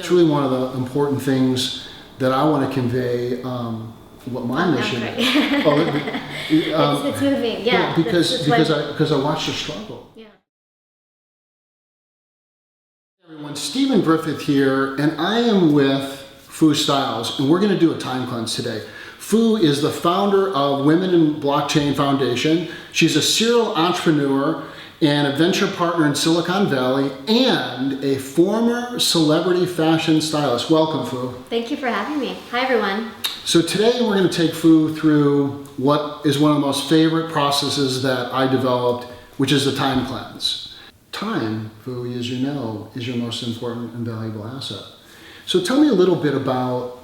It's really one of the important things that I want to convey. What my mission is. It's moving, yeah. Because I watched her struggle. Yeah. Everyone, Steven Griffith here, and I am with Phu Styles, and we're going to do a time cleanse today. Phu is the founder of Women in Blockchain Foundation. She's a serial entrepreneur and a venture partner in Silicon Valley, and a former celebrity fashion stylist. Welcome, Phu. Thank you for having me. Hi, everyone. So today we're going to take Phu through what is one of the most favorite processes that I developed, which is the time cleanse. Time, Phu, as you know, is your most important and valuable asset. So tell me a little bit about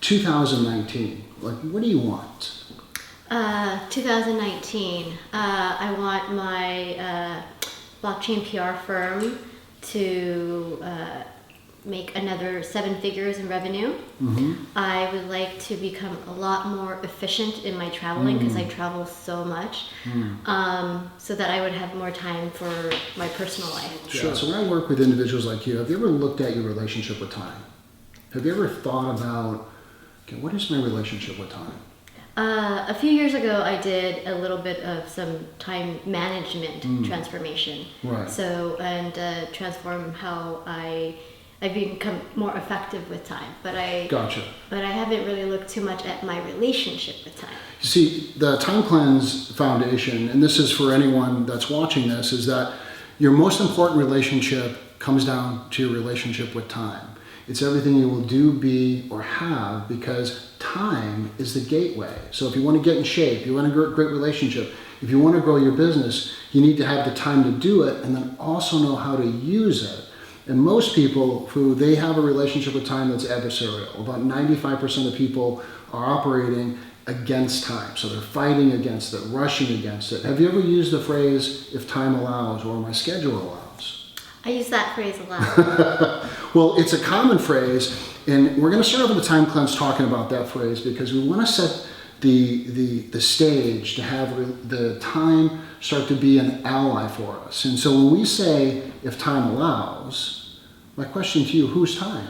2019. Like, what do you want? 2019, I want my blockchain PR firm to make another 7 figures in revenue. Mm-hmm. I would like to become a lot more efficient in my traveling because I travel so much, so that I would have more time for my personal life. Sure. So when I work with individuals like you, have you ever looked at your relationship with time? Have you ever thought about, okay, what is my relationship with time? A few years ago, I did a little bit of some time management transformation. Right. So, and transform how I become more effective with time. But Gotcha. But I haven't really looked too much at my relationship with time. You see, the Time Cleanse Foundation, and this is for anyone that's watching this, is that your most important relationship comes down to your relationship with time. It's everything you will do, be, or have, because time is the gateway. So if you want to get in shape, you want a great relationship, if you want to grow your business, you need to have the time to do it and then also know how to use it. And most people who they have a relationship with time that's adversarial. About 95% of people are operating against time. So they're fighting against it, rushing against it. Have you ever used the phrase, if time allows, or my schedule allows? I use that phrase a lot. Well, it's a common phrase, and we're going to start off with the time cleanse talking about that phrase because we want to set the stage to have the time start to be an ally for us. And so when we say, if time allows, my question to you, whose time?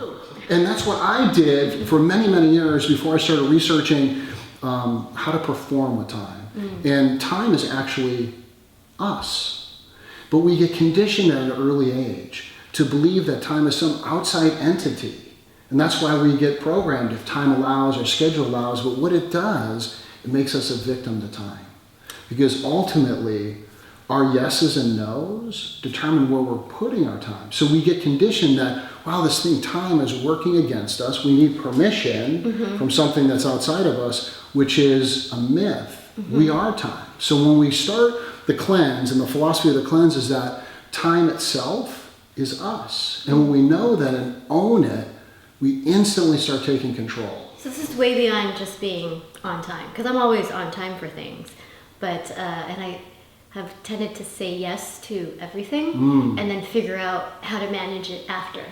And that's what I did for many, many years before I started researching how to perform with time. And time is actually us. But we get conditioned at an early age to believe that time is some outside entity. And that's why we get programmed if time allows or schedule allows. But what it does, it makes us a victim to time. Because ultimately, our yeses and nos determine where we're putting our time. So we get conditioned that, wow, this thing, time is working against us. We need permission from something that's outside of us, which is a myth. We are time. So when we start the cleanse, and the philosophy of the cleanse is that time itself is us. And when we know that and own it, we instantly start taking control. So this is way beyond just being on time, because I'm always on time for things. But, and I have tended to say yes to everything and then figure out how to manage it after.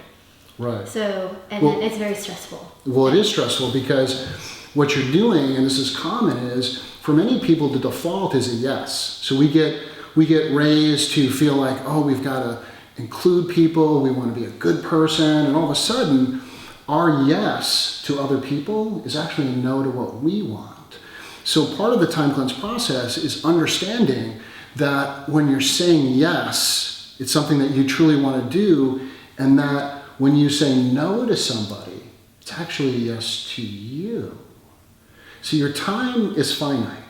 Right. So, and then it's very stressful. Well, it is stressful because what you're doing, and this is common, is for many people the default is a yes. So we get raised to feel like, oh, we've got to include people, we want to be a good person, and all of a sudden our yes to other people is actually a no to what we want. So part of the time cleanse process is understanding that when you're saying yes, it's something that you truly want to do, and that when you say no to somebody, it's actually a yes to you. So your time is finite.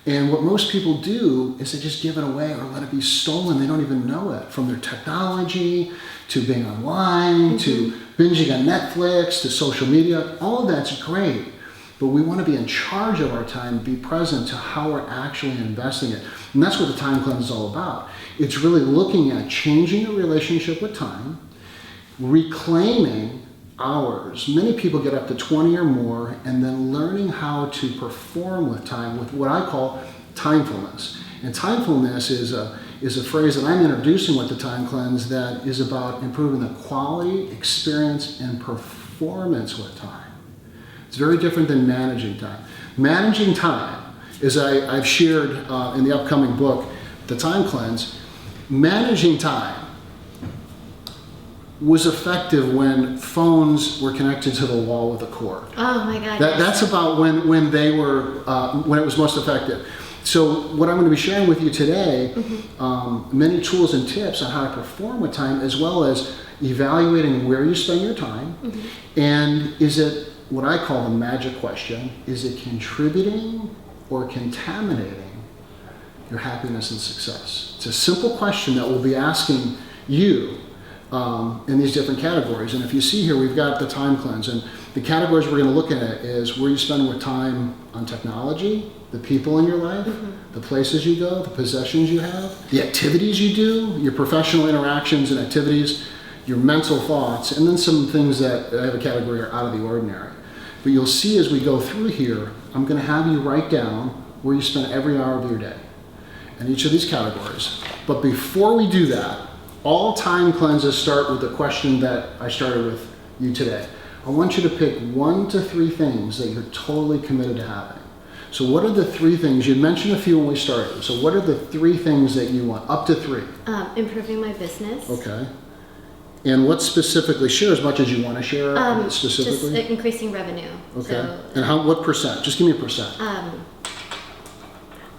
And what most people do is they just give it away or let it be stolen. They don't even know it. From their technology, to being online, to binging on Netflix, to social media. All of that's great. But we want to be in charge of our time, be present to how we're actually investing it. And that's what the time cleanse is all about. It's really looking at changing your relationship with time, reclaiming hours. Many people get up to 20 or more, and then learning how to perform with time with what I call timefulness. And timefulness is a phrase that I'm introducing with the time cleanse that is about improving the quality, experience, and performance with time. It's very different than managing time. Managing time, as I've shared in the upcoming book, The Time Cleanse, managing time was effective when phones were connected to the wall with a cord. Oh my God. That's about when they were when it was most effective. So what I'm going to be sharing with you today, many tools and tips on how to perform with time, as well as evaluating where you spend your time, and is it what I call the magic question: is it contributing or contaminating your happiness and success? It's a simple question that we'll be asking you in these different categories. And if you see here, we've got the time cleanse, and the categories we're going to look at is where you spend more time on technology, the people in your life, the places you go, the possessions you have, the activities you do, your professional interactions and activities, your mental thoughts, and then some things that I have a category are out of the ordinary. But you'll see as we go through here, I'm going to have you write down where you spend every hour of your day in each of these categories. But before we do that, all time cleanses start with the question that I started with you today. I want you to pick 1 to 3 things that you're totally committed to having. So what are the 3 things? You mentioned a few when we started. So what are the 3 things that you want? Up to 3. Improving my business. Okay. And what specifically? Share as much as you want to share specifically. Just increasing revenue. Okay. So, and what percent? Just give me a percent.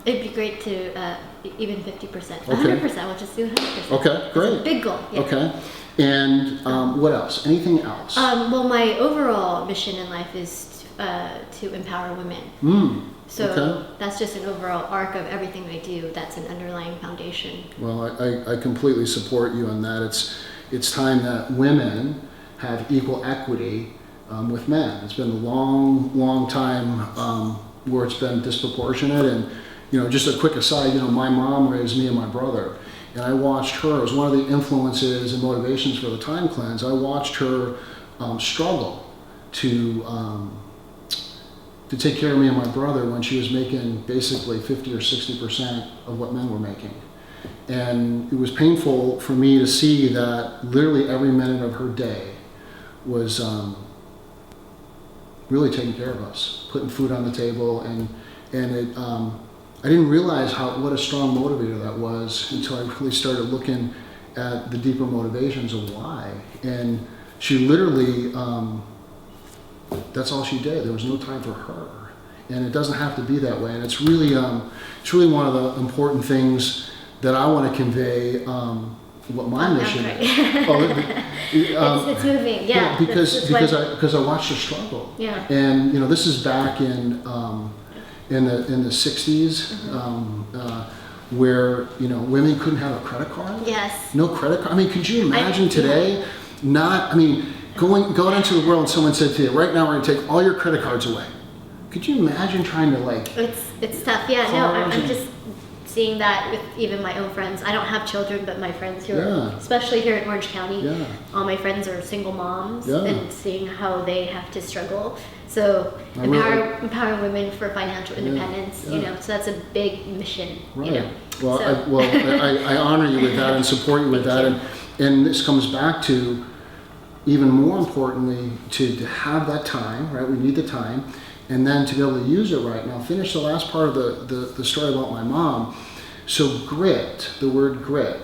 It'd be great to even 50%. Okay. 100%. We'll just do 100%. Okay, great. It's a big goal. Yeah. Okay. And what else? Anything else? Well, my overall mission in life is to empower women. So that's just an overall arc of everything I do. That's an underlying foundation. Well, I completely support you on that. It's time that women have equal equity with men. It's been a long time where it's been disproportionate. And just a quick aside, my mom raised me and my brother, and I watched her. It was one of the influences and motivations for the time cleanse. I watched her struggle to take care of me and my brother when she was making basically 50 or 60% of what men were making. And it was painful for me to see that literally every minute of her day was really taking care of us, putting food on the table, and it. I didn't realize what a strong motivator that was until I really started looking at the deeper motivations of why. And she literally, that's all she did. There was no time for her. And it doesn't have to be that way. And it's really one of the important things that I want to convey, what my mission is. It's moving, yeah. Because I watched her struggle. Yeah. And this is back in the 60s, where women couldn't have a credit card. Yes. No credit card. I mean, could you imagine today? Going into the world and someone said to you, right now we're going to take all your credit cards away. Could you imagine trying to It's tough. Yeah. No, I'm just seeing that with even my own friends. I don't have children, but my friends who are, especially here in Orange County, all my friends are single moms, and seeing how they have to struggle. So empower women for financial independence. So that's a big mission. Right. Well, I honor you with that and support you with that, and this comes back to, even more importantly, to have that time. Right. We need the time. And then to be able to use it right. Now, finish the last part of the story about my mom. So grit, the word grit,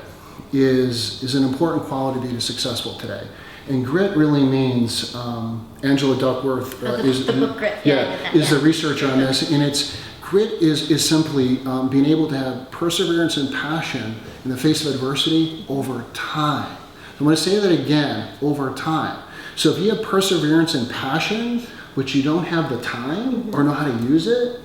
is an important quality to be successful today. And grit really means, Angela Duckworth is the book Grit. Is the researcher on this. And grit is simply being able to have perseverance and passion in the face of adversity over time. I'm going to say that again, over time. So if you have perseverance and passion, but you don't have the time or know how to use it,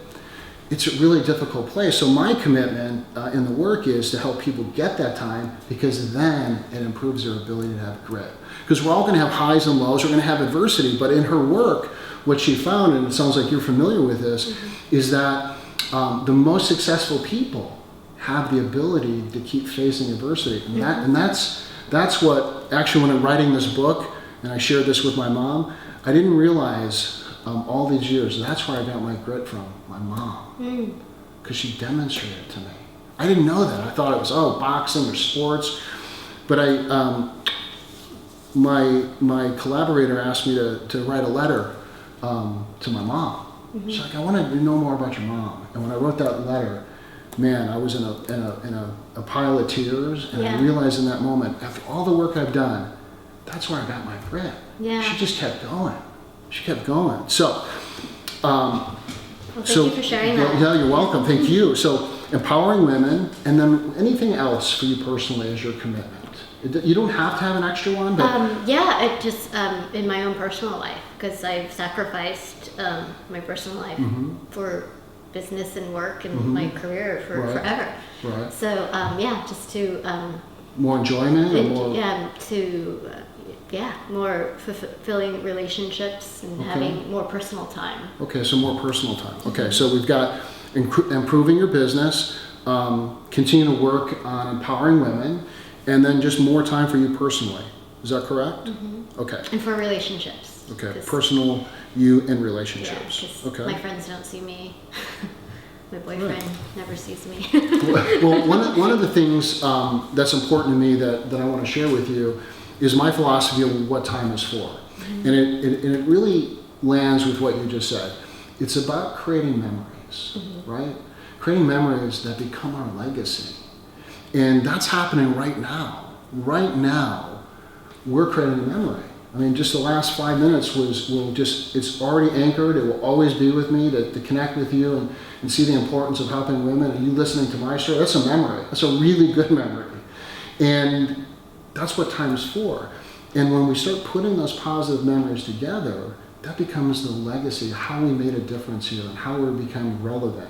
it's a really difficult place. So my commitment in the work is to help people get that time, because then it improves their ability to have grit. Because we're all going to have highs and lows, we're going to have adversity, but in her work, what she found, and it sounds like you're familiar with this, is that the most successful people have the ability to keep facing adversity. And that's what, actually, when I'm writing this book, and I shared this with my mom, I didn't realize all these years, that's where I got my grit from, my mom. Because she demonstrated it to me. I didn't know that. I thought it was, boxing or sports. But my collaborator asked me to write a letter to my mom. She's like, I want to know more about your mom. And when I wrote that letter, man, I was in a pile of tears. And I realized in that moment, after all the work I've done, that's where I got my grip. Yeah. She just kept going. She kept going. So, Well, thank you for sharing that. Yeah, you're welcome. Thank you. So, empowering women, and then anything else for you personally as your commitment. You don't have to have an extra one, but yeah, it just in my own personal life, because I've sacrificed my personal life for business and work and my career for forever. Right. So yeah, just to more enjoyment, or more more fulfilling relationships and having more personal time. Okay, so more personal time. Okay, so we've got improving your business, continue to work on empowering women, and then just more time for you personally. Is that correct? Okay. And for relationships. Okay, personal, you, and relationships. Yeah, okay. My friends don't see me. My boyfriend never sees me. Well, one of the things that's important to me that I want to share with you is my philosophy of what time is for. And it really lands with what you just said. It's about creating memories, right? Creating memories that become our legacy. And that's happening right now. Right now, we're creating a memory. I mean, just the last 5 minutes it's already anchored. It will always be with me to connect with you and see the importance of helping women. And you listening to my story, that's a memory. That's a really good memory. And that's what time's for. And when we start putting those positive memories together, that becomes the legacy, how we made a difference here and how we're becoming relevant.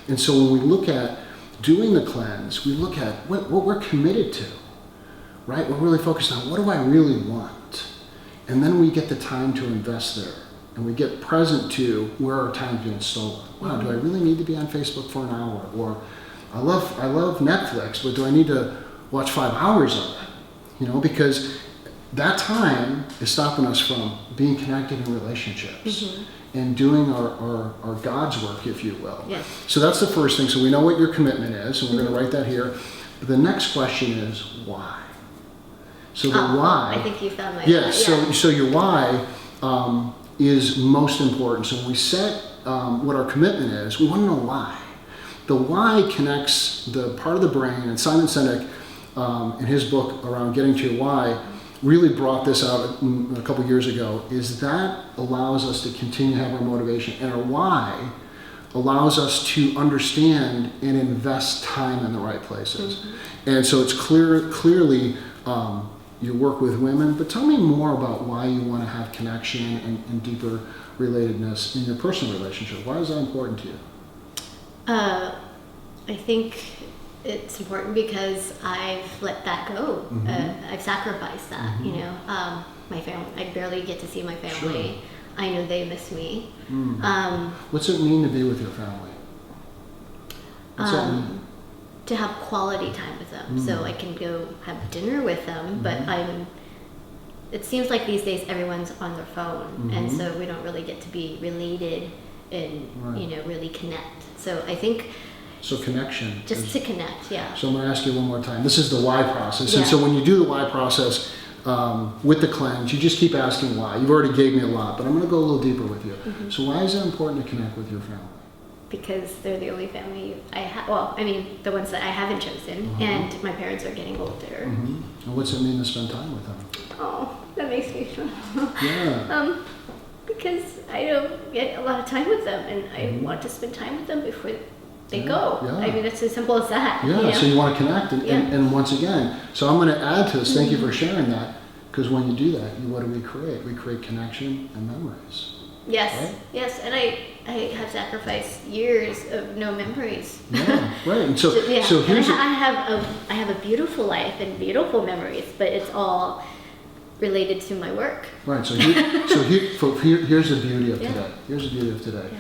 And so when we look at doing the cleanse, we look at what we're committed to, right? We're really focused on what do I really want? And then we get the time to invest there. And we get present to where our time's being stolen. Wow, do I really need to be on Facebook for an hour? Or I love Netflix, but do I need to watch 5 hours of it? You know, because that time is stopping us from being connected in relationships and doing our God's work, if you will. Yes. So that's the first thing. So we know what your commitment is, and we're going to write that here. But the next question is why. So the why. I think you found my Yes. So your why is most important. So when we set what our commitment is, we want to know why. The why connects the part of the brain, and Simon Sinek, in his book around getting to your why, really brought this out a couple years ago, is that allows us to continue to have our motivation. And our why allows us to understand and invest time in the right places. And so it's clearly you work with women, but tell me more about why you want to have connection and deeper relatedness in your personal relationship. Why is that important to you? I think it's important because I've let that go. I've sacrificed that, you know. My family, I barely get to see my family. Sure. I know they miss me. What's it mean to be with your family? What's that mean? To have quality time with them. So I can go have dinner with them, but it seems like these days everyone's on their phone, and so we don't really get to be related and, you know, really connect. So I think... So connection. Just to connect, yeah. So I'm going to ask you one more time. This is the why process. Yeah. And so when you do the why process with the cleanse, you just keep asking why. You've already gave me a lot, but I'm going to go a little deeper with you. So why is it important to connect with your family? Because they're the only family I have. Well, I mean, the ones that I haven't chosen, and my parents are getting older. And what's it mean to spend time with them? Oh, that makes me feel. Yeah. Because I don't get a lot of time with them, and I want to spend time with them before they go. Yeah. I mean, it's as simple as that. Yeah, you know? so you want to connect. And once again, so I'm going to add to this. Thank you for sharing that. Because when you do that, what do we create? We create connection and memories. Yes, right? yes. And I have sacrificed years of no memories. Yeah, right. And so, so here's... I have a beautiful life and beautiful memories, but it's all related to my work. Right. So here's the beauty of today. Here's the beauty of today. Yeah.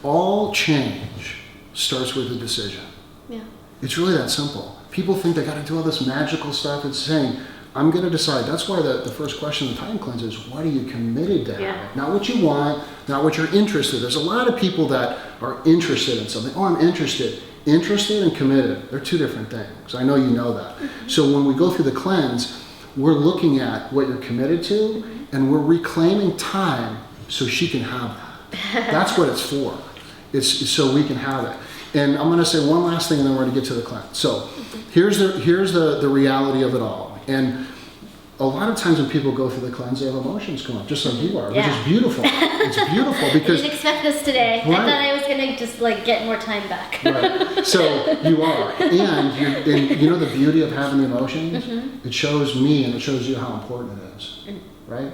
All change starts with a decision. Yeah. It's really that simple. People think they got to do all this magical stuff. It's saying, I'm going to decide. That's why the first question of the time cleanse is, what are you committed to have? Not what you want, not what you're interested in. There's a lot of people that are interested in something. Oh, I'm interested. Interested and committed, they're two different things. I know you know that. So when we go through the cleanse, we're looking at what you're committed to, and we're reclaiming time so she can have that. That's what it's for. It's so we can have it. And I'm going to say one last thing, and then we're going to get to the cleanse. So here's the reality of it all. And a lot of times when people go through the cleanse, they have emotions come up, just like you are, which is beautiful. It's beautiful because I didn't expect this today. Right. I thought I was gonna just like get more time back. Right. So you are, and you know the beauty of having the emotions. It shows me and it shows you how important it is, right?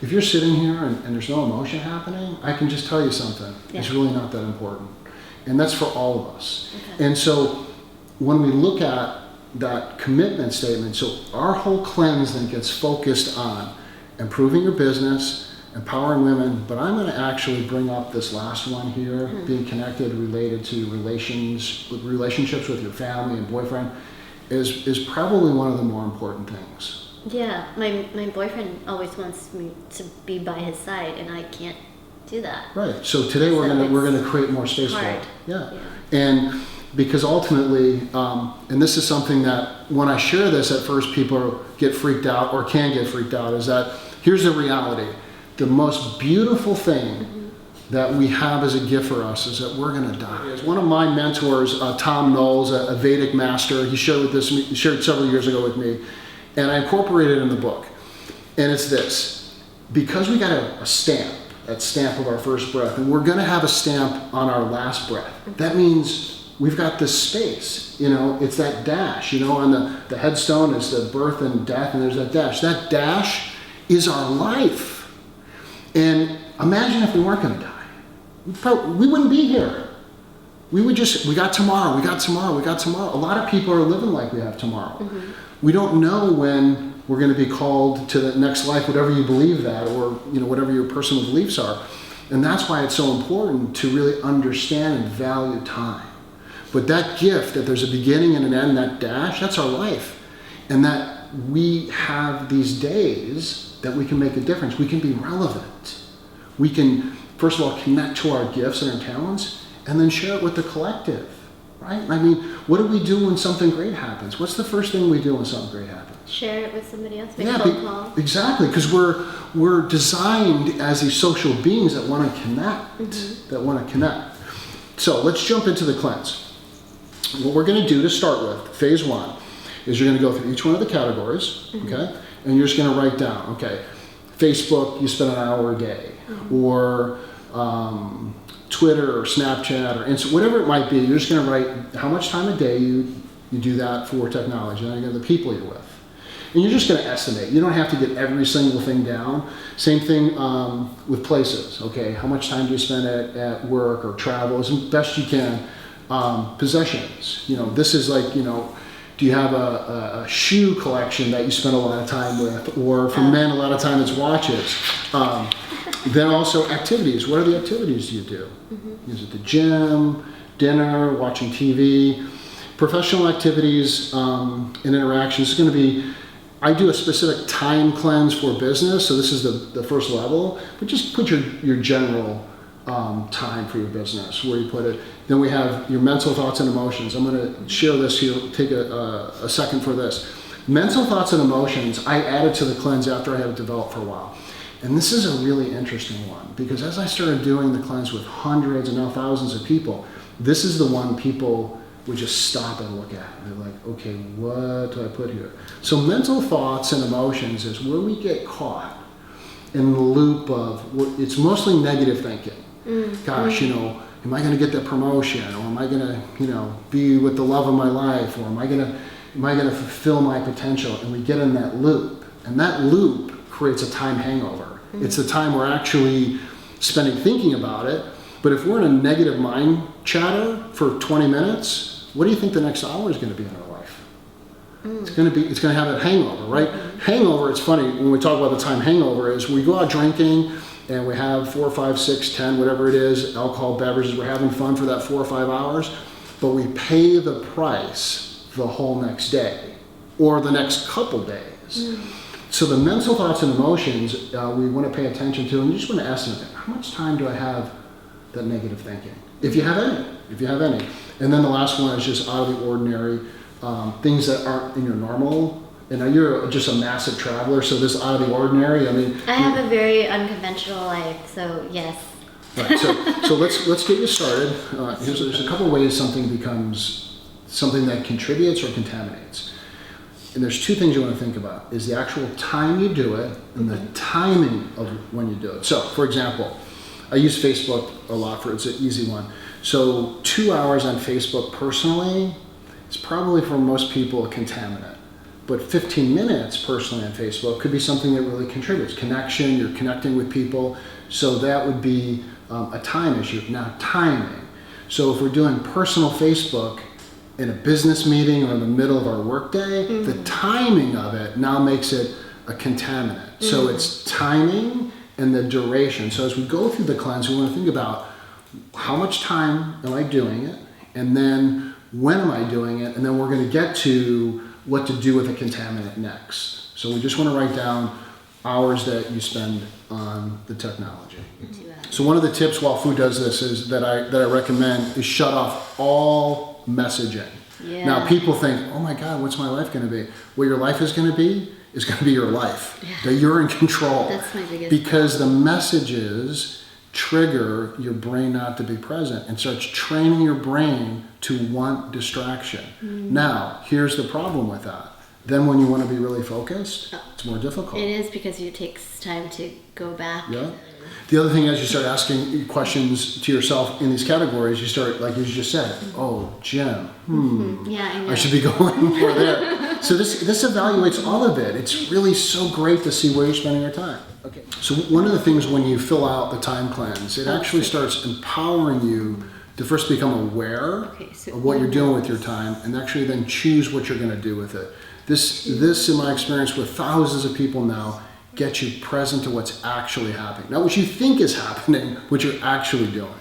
If you're sitting here and there's no emotion happening, I can just tell you something. Yeah. It's really not that important, and that's for all of us. Okay. And so when we look at that commitment statement, so our whole cleanse then gets focused on improving your business, empowering women, but I'm going to actually bring up this last one here, being connected, related to relationships with your family and boyfriend, is probably one of the more important things. Yeah, my boyfriend always wants me to be by his side, and I can't do that. Right. So today we're gonna create more space for it. Yeah. And because ultimately, and this is something that when I share this, at first people get freaked out or can get freaked out, is that here's the reality. The most beautiful thing that we have as a gift for us is that we're going to die. As one of my mentors, Tom Knowles, a Vedic master, he shared several years ago with me, and I incorporated it in the book. And it's this: because we got a stamp, that stamp of our first breath, and we're going to have a stamp on our last breath. That means we've got this space, it's that dash, on the headstone is the birth and death, and there's that dash. That dash is our life. And imagine if we weren't going to die. We wouldn't be here. We got tomorrow, we got tomorrow, we got tomorrow. A lot of people are living like we have tomorrow. We don't know when we're going to be called to the next life, whatever you believe that, or whatever your personal beliefs are. And that's why it's so important to really understand and value time. But that gift, that there's a beginning and an end, that dash, that's our life. And that we have these days that we can make a difference. We can be relevant. We can, first of all, connect to our gifts and our talents, and then share it with the collective, right? I mean, what do we do when something great happens? What's the first thing we do when something great happens? Share it with somebody else, make a phone call. Exactly, because we're designed as these social beings that want to connect, So let's jump into the cleanse. What we're going to do to start with, phase 1, is you're going to go through each one of the categories, okay? And you're just going to write down, okay, Facebook, you spend an hour a day, or Twitter or Snapchat or Instagram, whatever it might be. You're just going to write how much time a day you do that for technology, and the people you're with. And you're just going to estimate. You don't have to get every single thing down. Same thing with places, okay? How much time do you spend at work or travel as best you can? Possessions, this is like, do you have a shoe collection that you spend a lot of time with? Or for men, a lot of time it's watches. Then also activities. What are the activities you do? Is it the gym, dinner, watching TV? Professional activities and interactions is going to be, I do a specific time cleanse for business, so this is the first level, but just put your general time for your business, where you put it. Then we have your mental thoughts and emotions. I'm going to share this here, take a second for this. Mental thoughts and emotions, I added to the cleanse after I had it developed for a while. And this is a really interesting one, because as I started doing the cleanse with hundreds and now thousands of people, this is the one people would just stop and look at. And they're like, okay, what do I put here? So mental thoughts and emotions is where we get caught in the loop of, it's mostly negative thinking. Gosh, am I going to get that promotion, or am I going to, be with the love of my life, or am I going to fulfill my potential? And we get in that loop, and that loop creates a time hangover. It's the time we're actually spending thinking about it. But if we're in a negative mind chatter for 20 minutes, what do you think the next hour is going to be in our life? It's going to have that hangover, right? Hangover, it's funny when we talk about the time hangover, is we go out drinking and we have 4, 5, 6, 10, whatever it is, alcohol beverages, we're having fun for that 4 or 5 hours, but we pay the price the whole next day or the next couple days. So the mental thoughts and emotions we want to pay attention to, and you just want to estimate, how much time do I have that negative thinking? If you have any. And then the last one is just out of the ordinary, things that aren't in your normal. And now you're just a massive traveler, so this out of the ordinary, I have a very unconventional life, so yes. Right, so let's get you started. There's a couple ways something becomes something that contributes or contaminates. And there's two things you want to think about, is the actual time you do it and the timing of when you do it. So, for example, I use Facebook a lot it's an easy one. So 2 hours on Facebook personally is probably for most people a contaminant. But 15 minutes personally on Facebook could be something that really contributes. Connection, you're connecting with people. So that would be a time issue. Now, timing. So if we're doing personal Facebook in a business meeting or in the middle of our workday, the timing of it now makes it a contaminant. So it's timing and the duration. So as we go through the cleanse, we want to think about how much time am I doing it? And then when am I doing it? And then we're going to get to what to do with a contaminant next. So we just want to write down hours that you spend on the technology. So one of the tips while Phu does this is that I recommend is shut off all messaging. Yeah. Now people think, oh my God, what's my life going to be? What your life is going to be your life. Yeah. That you're in control. That's my biggest because the messages trigger your brain not to be present and starts training your brain to want distraction. Now, here's the problem with that. Then when you want to be really focused, it's more difficult. It is, because it takes time to go back. Yeah. The other thing is you start asking questions to yourself in these categories, you start, like you just said, oh, gym, Yeah, I know. I should be going more there. So this evaluates all of it. It's really so great to see where you're spending your time. Okay. So one of the things when you fill out the time cleanse, it actually starts empowering you to first become aware of what you're doing with your time, and actually then choose what you're going to do with it. This, in my experience with thousands of people now, gets you present to what's actually happening. Not what you think is happening, what you're actually doing.